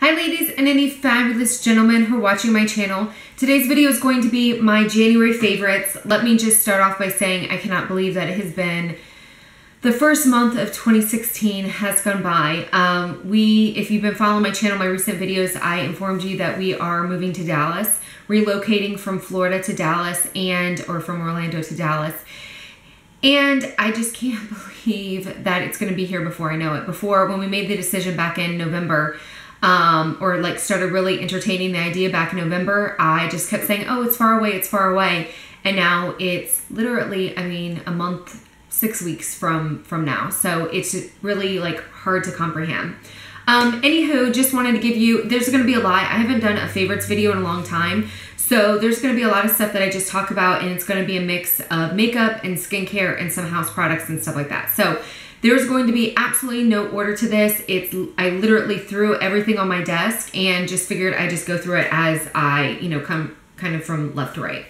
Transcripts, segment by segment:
Hi ladies and any fabulous gentlemen who are watching my channel. Today's video is going to be my January favorites. Let me just start off by saying I cannot believe that it has been the first month of 2016 has gone by. If you've been following my channel, my recent videos, I informed you that we are moving to Dallas, relocating from Florida to Dallas or from Orlando to Dallas. And I just can't believe that it's going to be here before I know it. Before, when we made the decision back in November, or like started really entertaining the idea back in November, I just kept saying, oh, it's far away, it's far away. And now it's literally, I mean, a month, 6 weeks from now. So it's really like hard to comprehend. Anywho, just wanted to give you, there's going to be a lot. I haven't done a favorites video in a long time. So there's going to be a lot of stuff that I just talk about, and it's going to be a mix of makeup and skincare and some house products and stuff like that. So there's going to be absolutely no order to this. I literally threw everything on my desk and just figured I'd just go through it as I, come kind of from left to right.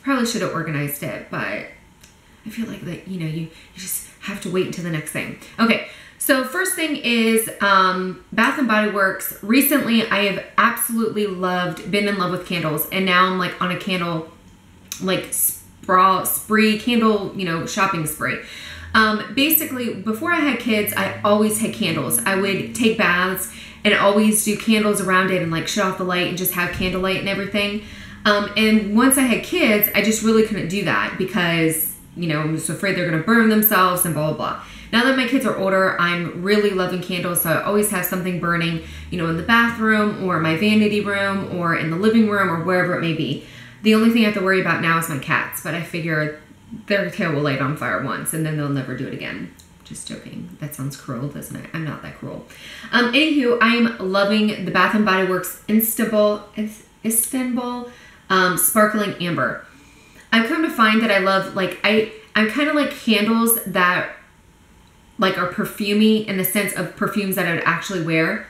Probably should have organized it, but I feel like that, you just have to wait until the next thing. Okay, so first thing is Bath & Body Works. Recently, I have absolutely been in love with candles, and now I'm like on a candle, like spree, candle, shopping spree. Basically, before I had kids, I always had candles. I would take baths and always do candles around it and like shut off the light and just have candlelight and everything. And once I had kids, I just really couldn't do that because, I'm just afraid they're going to burn themselves and blah, blah, blah. Now that my kids are older, I'm really loving candles. So I always have something burning, in the bathroom or my vanity room or in the living room or wherever it may be. The only thing I have to worry about now is my cats, but I figure their tail will light on fire once and then they'll never do it again. Just joking. That sounds cruel, doesn't it? I'm not that cruel. Anywho, I'm loving the Bath & Body Works Istanbul Sparkling Amber. I've come to find that I love, I'm kind of like candles that are perfumey in the sense of perfumes that I would actually wear.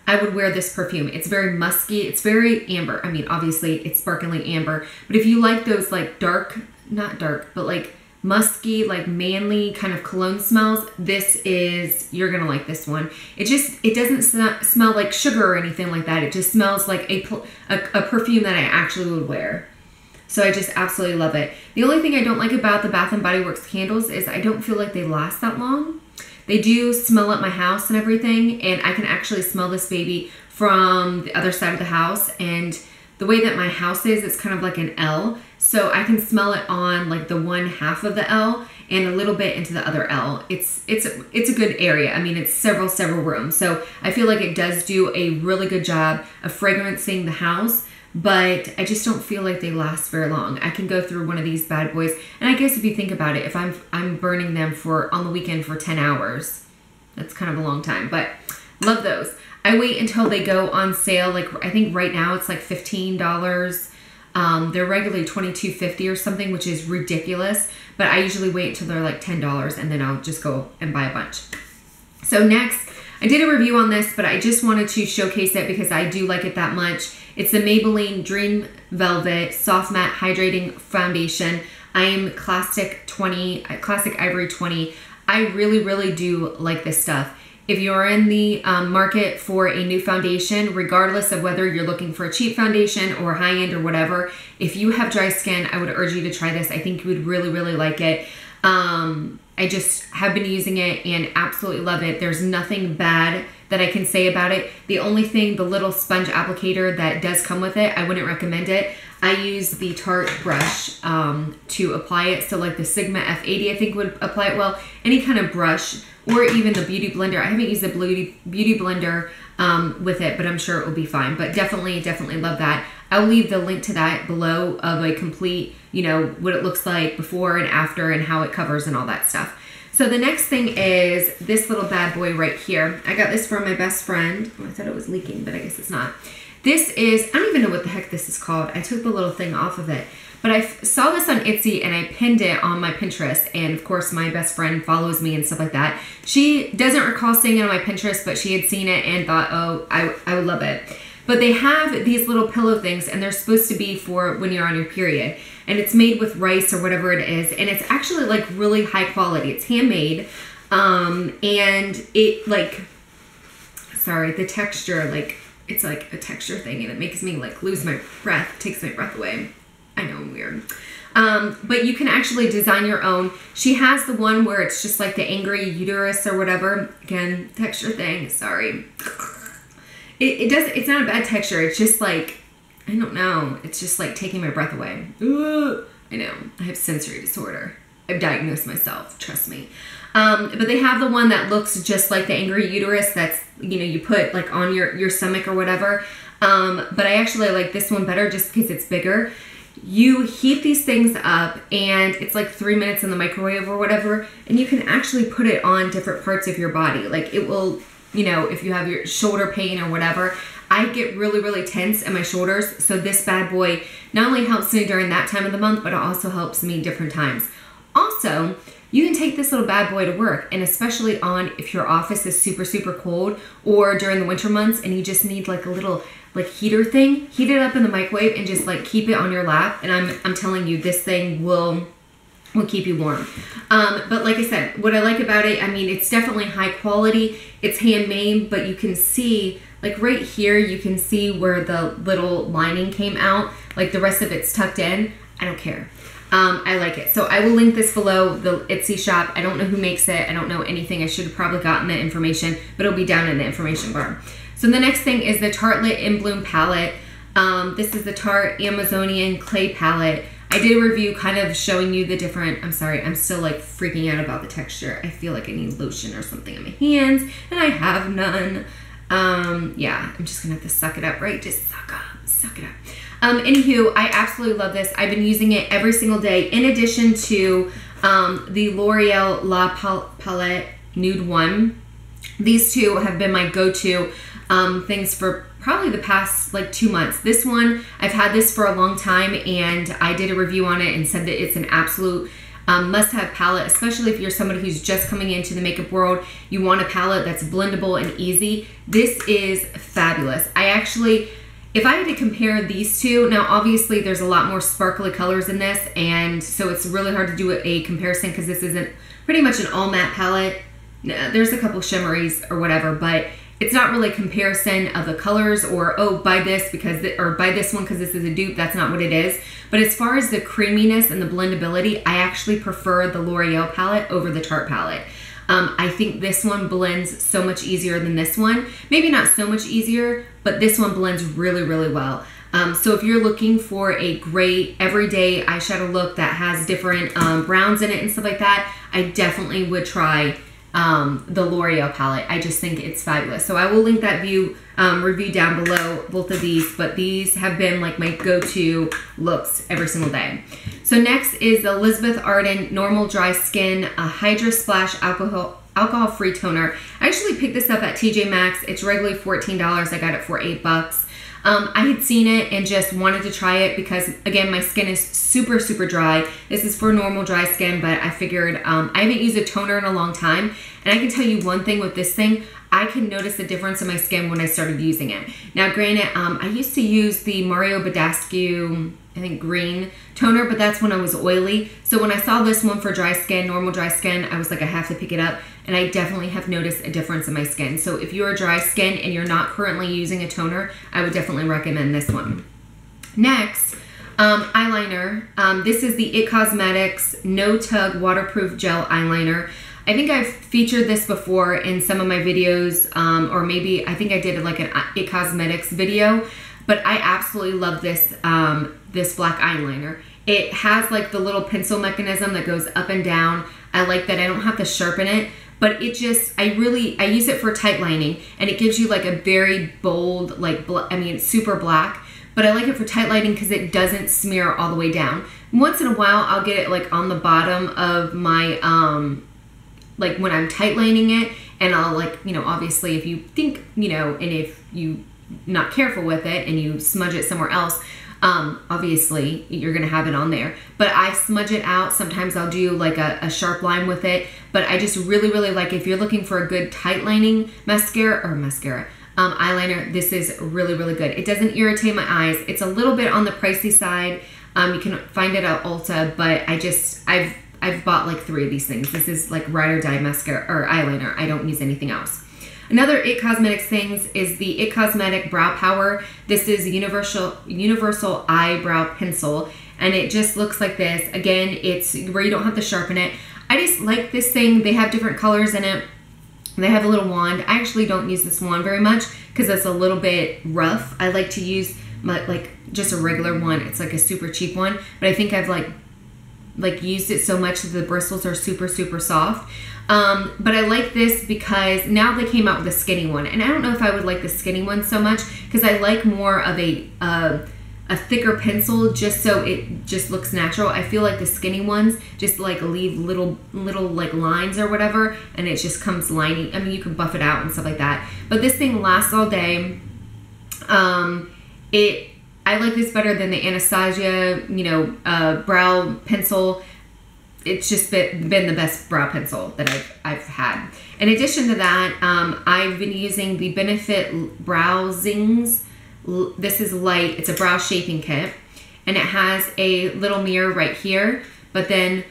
I would wear this perfume. It's very musky. It's very amber. I mean, obviously it's sparkling amber, but if you like those like dark, not dark, but like musky, like manly kind of cologne smells, you're gonna like this one. It doesn't smell like sugar or anything like that. It just smells like a perfume that I actually would wear. So I just absolutely love it. The only thing I don't like about the Bath & Body Works candles is I don't feel like they last that long. They do smell at my house and everything, and I can actually smell this baby from the other side of the house. And the way that my house is, it's kind of like an L. So I can smell it on like the one half of the L and a little bit into the other L. It's a good area. I mean, it's several rooms. So I feel like it does do a really good job of fragrancing the house, but I just don't feel like they last very long. I can go through one of these bad boys, and I guess if you think about it, if I'm burning them on the weekend for 10 hours, that's kind of a long time, but love those. I wait until they go on sale. Like I think right now it's like $15. They're regularly $22.50 or something, which is ridiculous, but I usually wait until they're like $10 and then I'll just go and buy a bunch. So next, I did a review on this, but I just wanted to showcase it because I do like it that much. It's the Maybelline Dream Velvet Soft Matte Hydrating Foundation. I am Classic Ivory 20. I really, really do like this stuff. If you're in the market for a new foundation, regardless of whether you're looking for a cheap foundation or high-end or whatever, if you have dry skin, I would urge you to try this. I think you would really, really like it. I just have been using it and absolutely love it. There's nothing bad that I can say about it. The only thing, the little sponge applicator that does come with it, I wouldn't recommend it. I use the Tarte brush to apply it. So like the Sigma F80, I think would apply it well. Any kind of brush or even the Beauty Blender. I haven't used the Beauty Blender with it, but I'm sure it will be fine. But definitely love that. I'll leave the link to that below of a complete, what it looks like before and after and how it covers and all that stuff. So the next thing is this little bad boy right here. I got this from my best friend. Oh, I thought it was leaking, but I guess it's not. This is, I don't even know what the heck this is called. I took the little thing off of it. But I saw this on Etsy and I pinned it on my Pinterest. And of course, my best friend follows me and stuff like that. She doesn't recall seeing it on my Pinterest, but she had seen it and thought, oh, I would love it. But they have these little pillow things, and they're supposed to be for when you're on your period. And it's made with rice or whatever it is. And it's actually like really high quality. It's handmade. And it like, sorry, the texture, like it's like a texture thing, and it makes me like lose my breath, takes my breath away. I know, I'm weird. But you can actually design your own. She has the one where it's just like the angry uterus or whatever. Again, texture thing, sorry. It's not a bad texture. It's just like, I don't know. It's just like taking my breath away. Ugh. I know, I have sensory disorder. I've diagnosed myself, trust me. But they have the one that looks just like the angry uterus that's, you know, you put like on your stomach or whatever. But I actually like this one better just because it's bigger. You heat these things up and it's like 3 minutes in the microwave or whatever, and you can actually put it on different parts of your body. Like it will, you know, if you have your shoulder pain or whatever, I get really, really tense in my shoulders. So this bad boy not only helps me during that time of the month, but it also helps me different times. Also, you can take this little bad boy to work, and especially on if your office is super, super cold or during the winter months and you just need like a little like heater thing, heat it up in the microwave and just like keep it on your lap. And I'm telling you, this thing will keep you warm. But like I said, what I like about it, I mean, it's definitely high quality. It's handmade, but you can see like right here, you can see where the little lining came out. Like the rest of it's tucked in. I don't care. I like it. So I will link this below, the Etsy shop. I don't know who makes it. I don't know anything. I should have probably gotten the information, but it'll be down in the information bar. So the next thing is the Tartelette In Bloom palette. This is the Tarte Amazonian Clay palette. I did a review kind of showing you the different, I'm sorry, I'm still like freaking out about the texture. I feel like I need lotion or something on my hands, and I have none. Yeah, I'm just gonna have to suck it up, right? Just suck it up. Anywho, I absolutely love this. I've been using it every single day, in addition to the Loreal La Palette Nude 1. These two have been my go-to things for probably the past like 2 months. This one, I've had this for a long time, and I did a review on it and said that it's an absolute must-have palette, especially if you're somebody who's just coming into the makeup world. You want a palette that's blendable and easy. This is fabulous. I actually, if I had to compare these two, now obviously there's a lot more sparkly colors in this, and so it's really hard to do a comparison because this isn't pretty much an all matte palette. There's a couple shimmeries or whatever, but it's not really a comparison of the colors or, oh, buy this because, or buy this one because this is a dupe. That's not what it is. But as far as the creaminess and the blendability, I actually prefer the L'Oreal palette over the Tarte palette. I think this one blends so much easier than this one. Maybe not so much easier, but this one blends really, really well. So if you're looking for a great everyday eyeshadow look that has different browns in it and stuff like that, I definitely would try the L'Oreal palette. I just think it's fabulous. So I will link that review down below, both of these, but these have been like my go-to looks every single day. So next is the Elizabeth Arden Normal Dry Skin Hydrasplash Alcohol-Free Toner. I actually picked this up at TJ Maxx. It's regularly $14. I got it for $8. I had seen it and just wanted to try it because, again, my skin is super, super dry. This is for normal dry skin, but I figured I haven't used a toner in a long time. And I can tell you one thing with this thing, I can notice the difference in my skin when I started using it. Now, granted, I used to use the Mario Badescu, I think, green toner, but that's when I was oily. So when I saw this one for dry skin, normal dry skin, I was like, I have to pick it up. And I definitely have noticed a difference in my skin. So if you're dry skin and you're not currently using a toner, I would definitely recommend this one. Next, eyeliner. This is the It Cosmetics No Tug Waterproof Gel Eyeliner. I think I've featured this before in some of my videos, or maybe I think I did like an It Cosmetics video, but I absolutely love this, this black eyeliner. It has like the little pencil mechanism that goes up and down. I like that I don't have to sharpen it, but it just, I use it for tight lining, and it gives you like a very bold, like, I mean, it's super black, but I like it for tight lining because it doesn't smear all the way down. Once in a while, I'll get it like on the bottom of my, like when I'm tight lining it, and I'll like, you know, obviously if you think, you know, and if you not careful with it and you smudge it somewhere else, obviously you're gonna have it on there. But I smudge it out. Sometimes I'll do like a sharp line with it, but I just really, really like, if you're looking for a good tight lining eyeliner, this is really, really good. It doesn't irritate my eyes. It's a little bit on the pricey side. You can find it at Ulta, but I've bought like 3 of these things. This is like ride or die mascara or eyeliner. I don't use anything else. Another IT Cosmetics things is the IT Cosmetic Brow Power. This is Universal Eyebrow Pencil, and it just looks like this. Again, it's where you don't have to sharpen it. I just like this thing. They have different colors in it. They have a little wand. I actually don't use this wand very much because it's a little bit rough. I like to use like just a regular one. It's like a super cheap one, but I think I've like used it so much that the bristles are super soft. But I like this because now they came out with a skinny one, and I don't know if I would like the skinny one so much because I like more of a thicker pencil just so it just looks natural. I feel like the skinny ones just like leave little like lines or whatever, and it just comes liney. I mean, you can buff it out and stuff like that, but this thing lasts all day. I like this better than the Anastasia, brow pencil. It's just been the best brow pencil that I've had. In addition to that, I've been using the Benefit Browzings. This is light. It's a brow shaping kit, and it has a little mirror right here, but then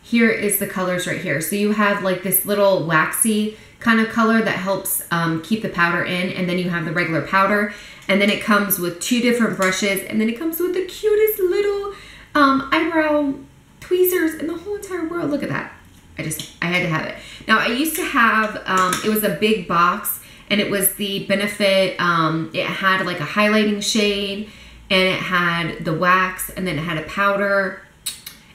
here is the colors right here. So you have like this little waxy kind of color that helps keep the powder in, and then you have the regular powder, and then it comes with 2 different brushes, and then it comes with the cutest little eyebrow tweezers in the whole entire world. Look at that. I had to have it. Now I used to have, it was a big box, and it was the Benefit, it had like a highlighting shade, and it had the wax, and then it had a powder,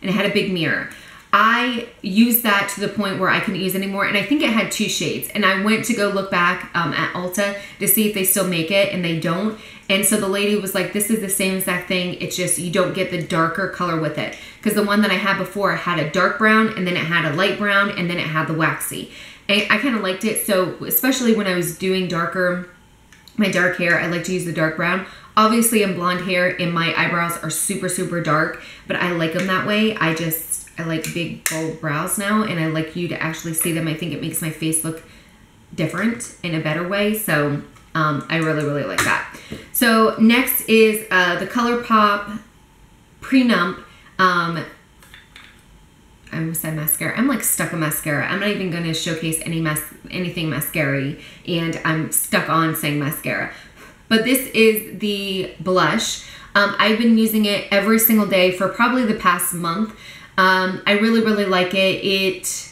and it had a big mirror. I used that to the point where I couldn't use it anymore, and I think it had 2 shades, and I went to go look back at Ulta to see if they still make it, and they don't. And so the lady was like, this is the same exact thing, it's just you don't get the darker color with it, because the one that I had before had a dark brown, and then it had a light brown, and then it had the waxy. And I kind of liked it, so especially when I was doing my dark hair, I like to use the dark brown. Obviously in blonde hair, and my eyebrows are super dark, but I like them that way. I like big bold brows now, and I like you to actually see them. I think it makes my face look different in a better way, so I really like that. So next is the ColourPop Prenup. I almost said mascara. I'm like stuck on mascara. I'm not even going to showcase anything mascara, and I'm stuck on saying mascara. But this is the blush. I've been using it every single day for probably the past month. I really like it.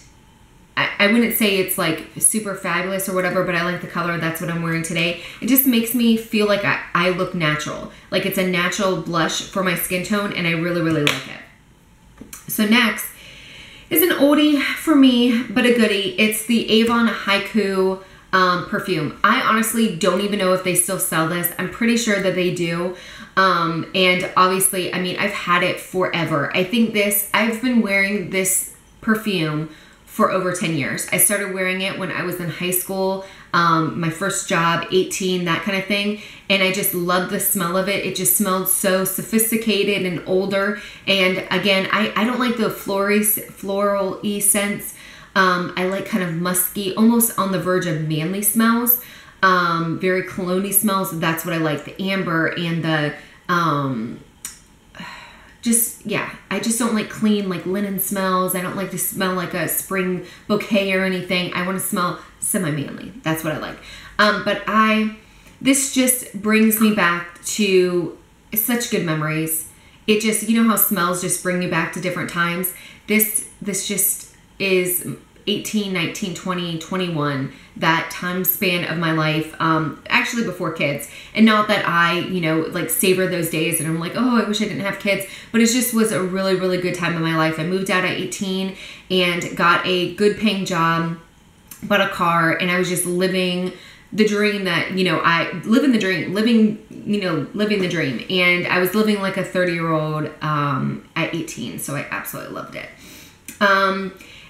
I wouldn't say it's like super fabulous or whatever, but I like the color. That's what I'm wearing today. It just makes me feel like I look natural. Like it's a natural blush for my skin tone, and I really like it. So next is an oldie for me, but a goodie. It's the Avon Haiku perfume. I honestly don't even know if they still sell this. I'm pretty sure that they do. And obviously, I mean, I've had it forever. I think I've been wearing this perfume for over 10 years. I started wearing it when I was in high school, my first job, 18, that kind of thing. And I just loved the smell of it. It just smelled so sophisticated and older. And again, I don't like the floral-y scents. I like kind of musky, almost on the verge of manly smells. Very cologne-y smells. That's what I like. The amber and the, I just don't like clean, like linen smells. I don't like to smell like a spring bouquet or anything. I want to smell semi-manly. That's what I like. But this just brings me back to such good memories. It just, you know how smells just bring you back to different times? This just is 18, 19, 20, 21, that time span of my life, actually before kids. And not that I, like savor those days and I'm like, oh, I wish I didn't have kids, but it just was a really good time in my life. I moved out at 18 and got a good paying job, bought a car, and I was just living the dream that, living the dream. And I was living like a 30-year-old at 18, so I absolutely loved it.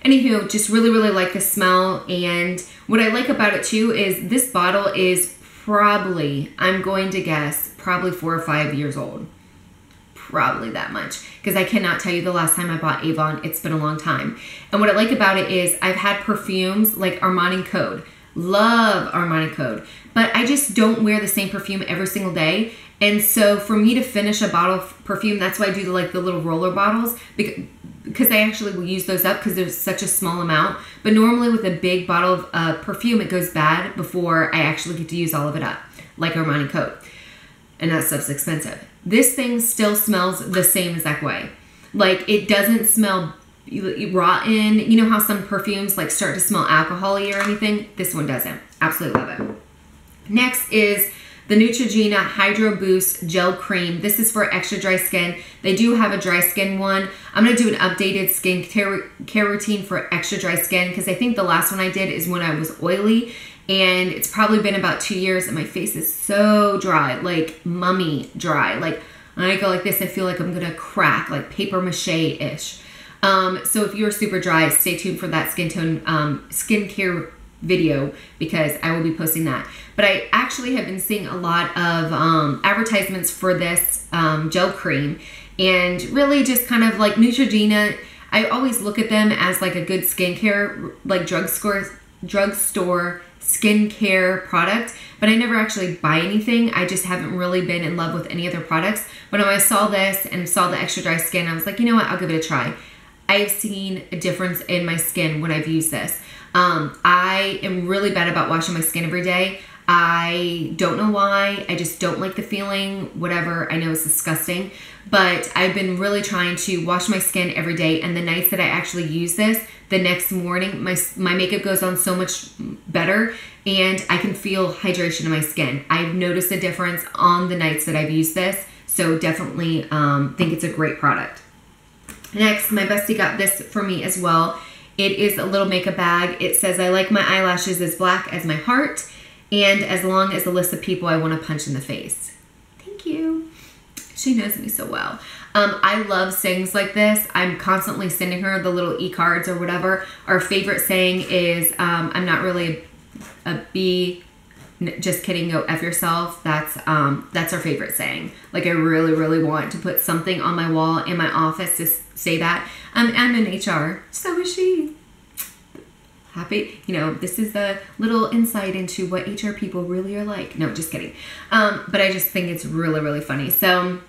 Anywho, just really like the smell, and what I like about it too is this bottle is probably, I'm going to guess, probably 4 or 5 years old. Probably that much, because I cannot tell you the last time I bought Avon. It's been a long time. And what I like about it is I've had perfumes like Armani Code. Love Armani Code. But I just don't wear the same perfume every single day. And so for me to finish a bottle of perfume, that's why I do the little roller bottles. because I actually will use those up because there's such a small amount. But normally with a big bottle of perfume, it goes bad before I actually get to use all of it up, like Armani Coat. And that stuff's expensive. This thing still smells the same exact way. Like, it doesn't smell rotten. You know how some perfumes like start to smell alcohol-y or anything? This one doesn't. Absolutely love it. Next is the Neutrogena Hydro Boost Gel Cream. This is for extra dry skin. They do have a dry skin one. I'm going to do an updated skin care routine for extra dry skin because I think the last one I did is when I was oily, and it's probably been about 2 years and my face is so dry, like mummy dry. Like, when I go like this, I feel like I'm going to crack, like paper mache-ish. So if you're super dry, stay tuned for that skincare video because I will be posting that. But I actually have been seeing a lot of advertisements for this gel cream, and really just kind of like Neutrogena. I always look at them as like a good skincare, like drugstore skincare product, but I never actually buy anything. I just haven't really been in love with any other products. But when I saw this and saw the extra dry skin, I was like, you know what, I'll give it a try. I have seen a difference in my skin when I've used this. I am really bad about washing my skin every day. I don't know why. I just don't like the feeling, whatever. I know it's disgusting, but I've been really trying to wash my skin every day. And the nights that I actually use this, the next morning, my makeup goes on so much better and I can feel hydration in my skin. I've noticed a difference on the nights that I've used this. So definitely think it's a great product. Next, my bestie got this for me as well. It is a little makeup bag. It says, I like my eyelashes as black as my heart and as long as a list of people I want to punch in the face. Thank you. She knows me so well. I love sayings like this. I'm constantly sending her the little e-cards or whatever. Our favorite saying is, I'm not really a bee. Just kidding, go F yourself. That's our favorite saying. Like, I really, really want to put something on my wall in my office to say that. I'm in HR, so is she. Happy, you know, this is the little insight into what HR people really are like. No, just kidding. But I just think it's really, really funny. So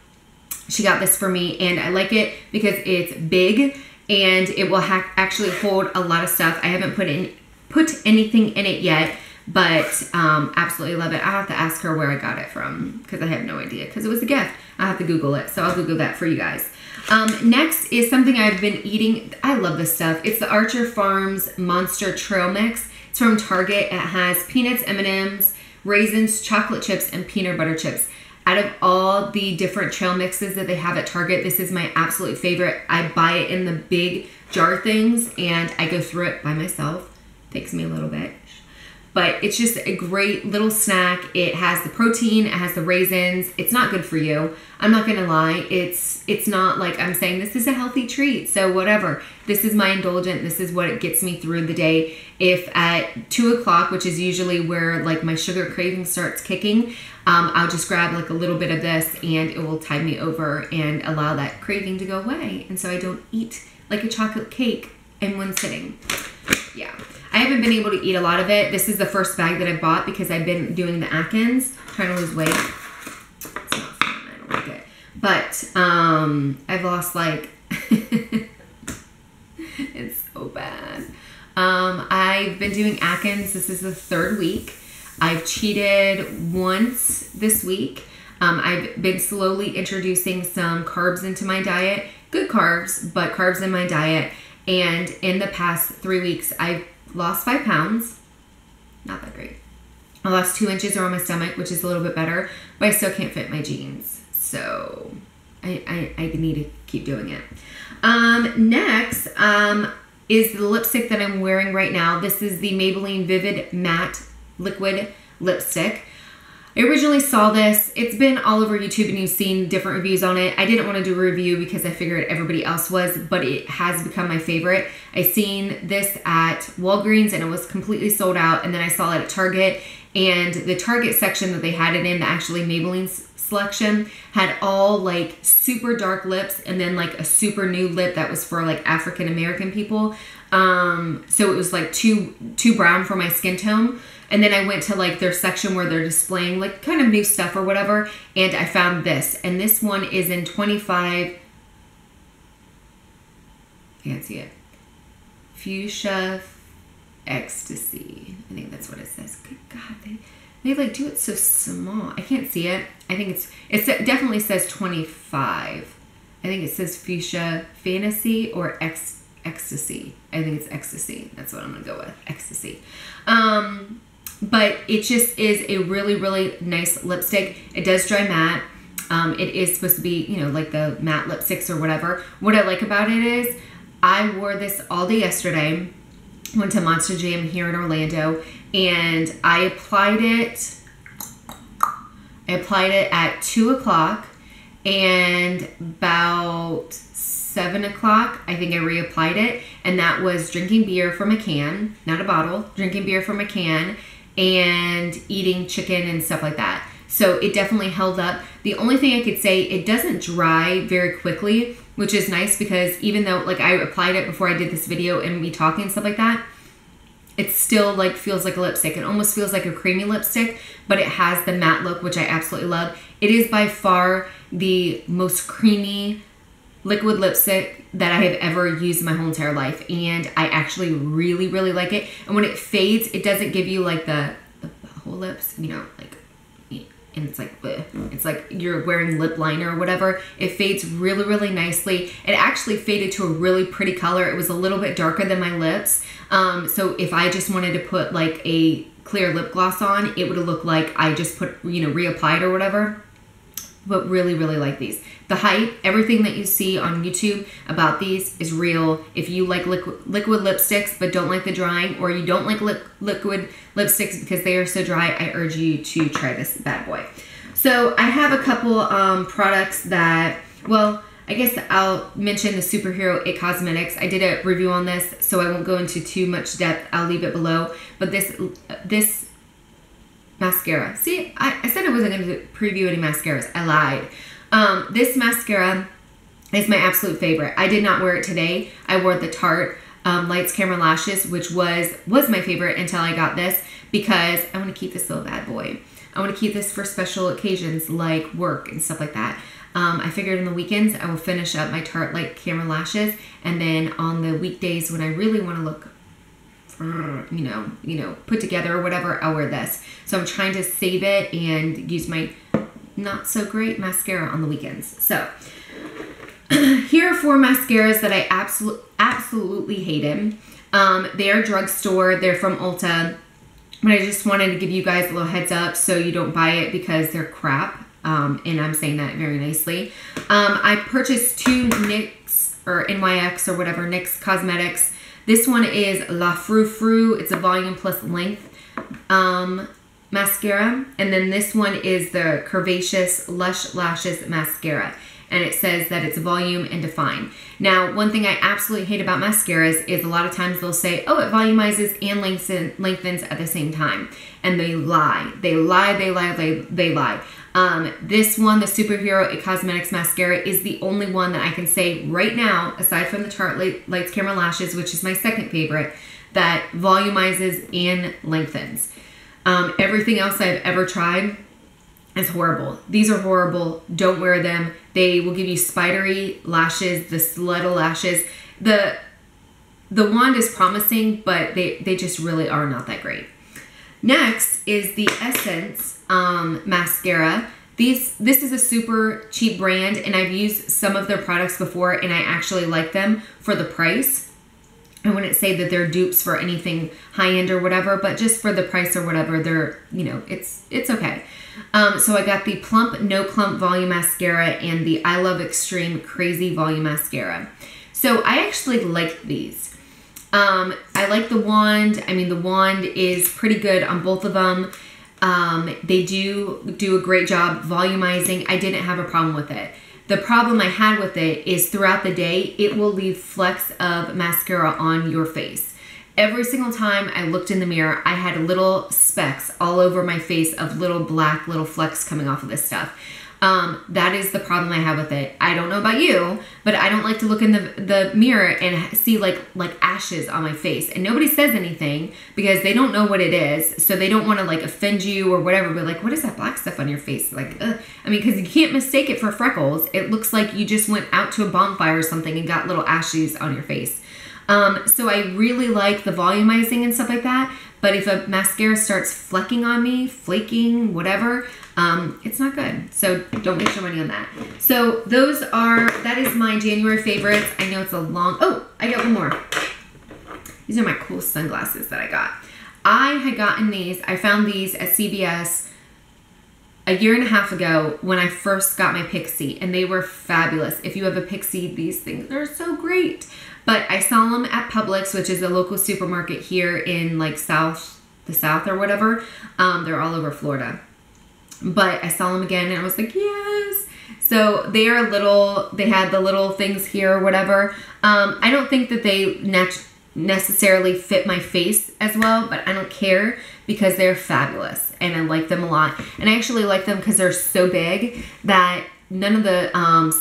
she got this for me and I like it because it's big and it will actually hold a lot of stuff. I haven't put anything in it yet, but absolutely love it. I have to ask her where I got it from because I have no idea because it was a gift. I have to Google it, so I'll Google that for you guys. Next is something I've been eating. I love this stuff. It's the Archer Farms Monster Trail Mix. It's from Target. It has peanuts, M&Ms, raisins, chocolate chips, and peanut butter chips. Out of all the different trail mixes that they have at Target, this is my absolute favorite. I buy it in the big jar things, and I go through it by myself. Takes me a little bit. But it's just a great little snack. It has the protein, it has the raisins. It's not good for you. I'm not gonna lie. It's not like I'm saying this is a healthy treat, so whatever. This is my indulgent. This is what it gets me through the day. If at 2 o'clock, which is usually where like my sugar craving starts kicking, I'll just grab like a little bit of this and it will tide me over and allow that craving to go away. And so I don't eat like a chocolate cake in one sitting. Yeah. I haven't been able to eat a lot of it. This is the first bag that I bought because I've been doing the Atkins, trying to lose weight. It's not fun. I don't like it. But I've lost like, it's so bad. I've been doing Atkins. This is the 3rd week. I've cheated once this week. I've been slowly introducing some carbs into my diet. Good carbs, but carbs in my diet. And in the past 3 weeks, I've lost 5 pounds. Not that great. I lost 2 inches around my stomach, which is a little bit better, but I still can't fit my jeans. So I need to keep doing it. Next is the lipstick that I'm wearing right now. This is the Maybelline Vivid Matte Liquid Lipstick. I originally saw this. It's been all over YouTube and you've seen different reviews on it. I didn't want to do a review because I figured everybody else was, but it has become my favorite. I seen this at Walgreens and it was completely sold out, and then I saw it at Target, and the Target section that they had it in, the actually Maybelline selection, had all like super dark lips and then like a super nude lip that was for like African American people. So it was like too brown for my skin tone. And then I went to like their section where they're displaying like kind of new stuff or whatever, and I found this. And this one is in 25 can't see it. Fuchsia Ecstasy. I think that's what it says. Good God, they like do it so small. I can't see it. I think it definitely says 25. I think it says Fuchsia Fantasy or Ecstasy. I think it's Ecstasy. That's what I'm gonna go with. Ecstasy. But it just is a really, really nice lipstick. It does dry matte. It is supposed to be, you know, like the matte lipsticks or whatever. What I like about it is I wore this all day yesterday. Went to Monster Jam here in Orlando, and I applied it at 2 o'clock, and about 7 o'clock, I think I reapplied it, and that was drinking beer from a can, not a bottle, drinking beer from a can, and eating chicken and stuff like that. So it definitely held up. The only thing I could say, it doesn't dry very quickly, which is nice because even though like I applied it before I did this video and me talking and stuff like that, it still like feels like a lipstick. It almost feels like a creamy lipstick, but it has the matte look, which I absolutely love. It is by far the most creamy liquid lipstick that I have ever used in my whole entire life, and I actually really, really like it. And when it fades, it doesn't give you like the whole lips, you know, like, and it's like, bleh. It's like you're wearing lip liner or whatever. It fades really, really nicely. It actually faded to a really pretty color. It was a little bit darker than my lips. So if I just wanted to put like a clear lip gloss on, it would have looked like I just put, you know, reapplied or whatever. But really, really like these. The hype, everything that you see on YouTube about these is real. If you like liquid lipsticks but don't like the drying, or you don't like liquid lipsticks because they are so dry, I urge you to try this bad boy. So I have a couple products that, well, I guess I'll mention the Superhero It Cosmetics. I did a review on this, so I won't go into too much depth. I'll leave it below. But this mascara. See, I said I wasn't going to preview any mascaras. I lied. This mascara is my absolute favorite. I did not wear it today. I wore the Tarte Lights Camera Lashes, which was my favorite until I got this, because I want to keep this little bad boy. I want to keep this for special occasions like work and stuff like that. I figured on the weekends I will finish up my Tarte Light Camera Lashes, and then on the weekdays when I really want to look, you know, put together or whatever, I'll wear this. So I'm trying to save it and use my not so great mascara on the weekends. So here are 4 mascaras that I absolutely hated. They are drugstore. They're from Ulta. But I just wanted to give you guys a little heads up so you don't buy it because they're crap. And I'm saying that very nicely. I purchased 2 NYX or NYX or whatever, NYX Cosmetics. This one is La Frou Frou. It's a volume plus length mascara. And then this one is the Curvaceous Lush Lashes Mascara. And it says that it's volume and define. Now, one thing I absolutely hate about mascaras is a lot of times they'll say, oh, it volumizes and lengthens at the same time. And they lie. They lie, they lie, they lie. This one, the Superhero It Cosmetics Mascara, is the only one that I can say right now, aside from the Tarte Lights Camera Lashes, which is my second favorite, that volumizes and lengthens. Everything else I've ever tried is horrible. These are horrible. Don't wear them. They will give you spidery lashes, the stiletto lashes. The wand is promising, but they just really are not that great. Next is the Essence mascara. This is a super cheap brand, and I've used some of their products before, and I actually like them for the price. I wouldn't say that they're dupes for anything high-end or whatever, but just for the price or whatever, they're, you know, it's okay. So I got the Plump No Clump Volume Mascara and the I Love Extreme Crazy Volume Mascara. So I actually like these. I like the wand. I mean, the wand is pretty good on both of them. They do a great job volumizing. I didn't have a problem with it. The problem I had with it is throughout the day, it will leave flecks of mascara on your face. Every single time I looked in the mirror, I had little specks all over my face of little black little flecks coming off of this stuff. That is the problem I have with it. I don't know about you, but I don't like to look in the mirror and see like ashes on my face. And nobody says anything because they don't know what it is. So they don't want to like offend you or whatever. But like, what is that black stuff on your face? Like, ugh. I mean, because you can't mistake it for freckles. It looks like you just went out to a bonfire or something and got little ashes on your face. So I really like the volumizing and stuff like that. But if a mascara starts flecking on me, flaking, whatever, it's not good. So don't waste your money on that. So that is my January favorites. I know it's a long, oh, I got one more. These are my cool sunglasses that I got. I had gotten these, I found these at CVS a year and a half ago when I first got my Pixie, and they were fabulous. If you have a Pixie, these things are so great. But I saw them at Publix, which is a local supermarket here in like the South or whatever. They're all over Florida. But I saw them again and I was like, yes. So they are little, they had the little things here or whatever. I don't think that they necessarily fit my face as well, but I don't care because they're fabulous and I like them a lot. And I actually like them because they're so big that none of the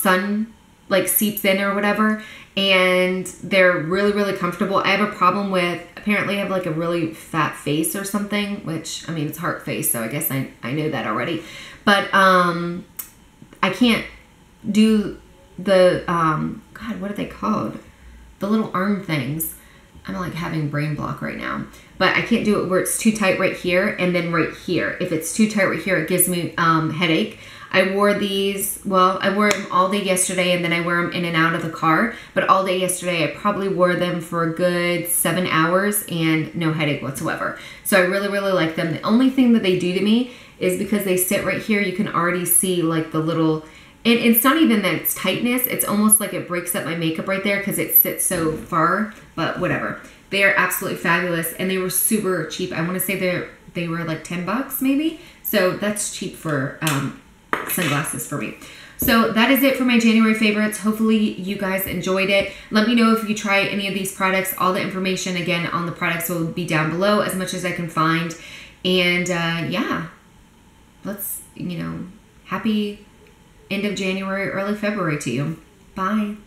sun like seeps in or whatever. And they're really, really comfortable. I have a problem with, apparently I have like a really fat face or something, which, I mean, it's heart face, so I guess I know that already. But I can't do the, God, what are they called? The little arm things. I'm like having brain block right now. But I can't do it where it's too tight right here and then right here. If it's too tight right here, it gives me headache. I wore these, well, I wore them all day yesterday and then I wear them in and out of the car. But all day yesterday, I probably wore them for a good 7 hours and no headache whatsoever. So I really, really like them. The only thing that they do to me is because they sit right here, you can already see like the little, and it's not even that it's tightness. It's almost like it breaks up my makeup right there because it sits so far, but whatever. They are absolutely fabulous and they were super cheap. I want to say they were like 10 bucks maybe. So that's cheap for sunglasses for me. So that is it for my January favorites. Hopefully you guys enjoyed it. Let me know if you try any of these products. All the information again on the products will be down below as much as I can find. And yeah, let's, happy end of January, early February to you. Bye.